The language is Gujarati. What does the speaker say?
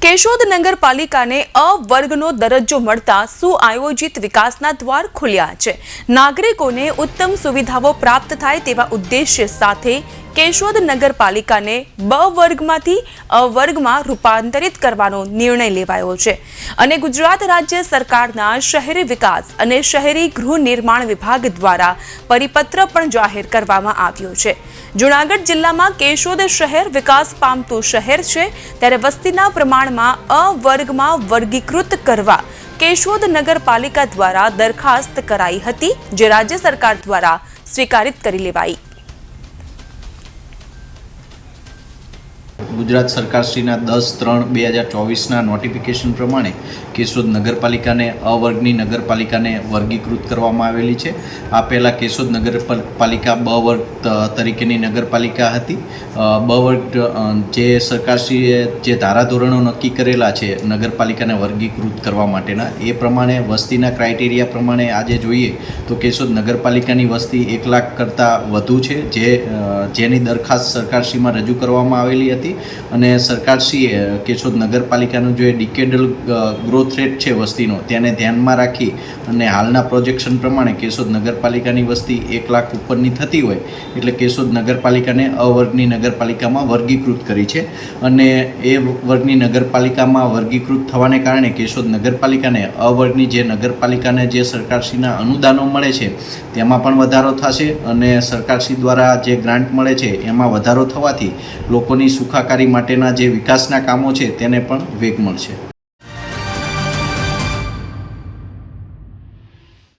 કેશોદ નગરપાલિકાને અ વર્ગનો દરજ્જો મળતા સુઆયોજિત વિકાસના દ્વાર ખુલ્યા છે। નાગરિકોને ઉત્તમ સુવિધાઓ પ્રાપ્ત થાય તેવા ઉદ્દેશ્ય સાથે કેશોદ નગરપાલિકાને બ વર્ગમાંથી અ વર્ગમાં રૂપાંતરિત કરવાનો નિર્ણય લેવાયો છે અને ગુજરાત રાજ્ય સરકારના શહેરી વિકાસ અને શહેરી ગૃહ નિર્માણ વિભાગ દ્વારા પરિપત્ર પણ જાહેર કરવામાં આવ્યો છે। જૂનાગઢ જિલ્લામાં કેશોદ શહેર વિકાસ પામતું શહેર છે, ત્યારે વસ્તીના પ્રમાણમાં અ વર્ગમાં વર્ગીકૃત કરવા કેશોદ નગરપાલિકા દ્વારા દરખાસ્ત કરાઈ હતી, જે રાજ્ય સરકાર દ્વારા સ્વીકારિત કરી લેવાઈ। ગુજરાત સરકારશ્રીના 10/3/2024ના નોટિફિકેશન પ્રમાણે કેશોદ નગરપાલિકાને અ વર્ગની નગરપાલિકાને વર્ગીકૃત કરવામાં આવેલી છે। આ પહેલાં કેશોદ નગરપાલિકા બ વર્ગ તરીકેની નગરપાલિકા હતી। બ વર્ગ જે સરકારશ્રીએ જે ધારાધોરણો નક્કી કરેલા છે નગરપાલિકાને વર્ગીકૃત કરવા માટેના, એ પ્રમાણે વસ્તીના ક્રાઇટેરિયા પ્રમાણે આજે જોઈએ તો કેશોદ નગરપાલિકાની વસ્તી 1 લાખ કરતાં વધુ છે, જેની દરખાસ્ત સરકારશ્રીમાં રજૂ કરવામાં આવેલી હતી અને સરકારશ્રીએ કેશોદ નગરપાલિકાનું જે ડિકેડલ ગ્રોથ રેટ છે વસ્તીનો, તેને ધ્યાનમાં રાખી અને હાલના પ્રોજેક્શન પ્રમાણે કેશોદ નગરપાલિકાની વસ્તી 1 લાખ ઉપરની થતી હોય એટલે કેશોદ નગરપાલિકાને અ વર્ગની નગરપાલિકામાં વર્ગીકૃત કરી છે અને એ વર્ગની નગરપાલિકામાં વર્ગીકૃત થવાને કારણે કેશોદ નગરપાલિકાને અ વર્ગની જે નગરપાલિકાને જે સરકારશ્રીના અનુદાનો મળે છે તેમાં પણ વધારો થશે અને સરકારશ્રી દ્વારા જે ગ્રાન્ટ મળે છે એમાં વધારો થવાથી લોકોની સુખાકારી માટેના જે વિકાસના કામો છે તેને પણ વેગ મળશે।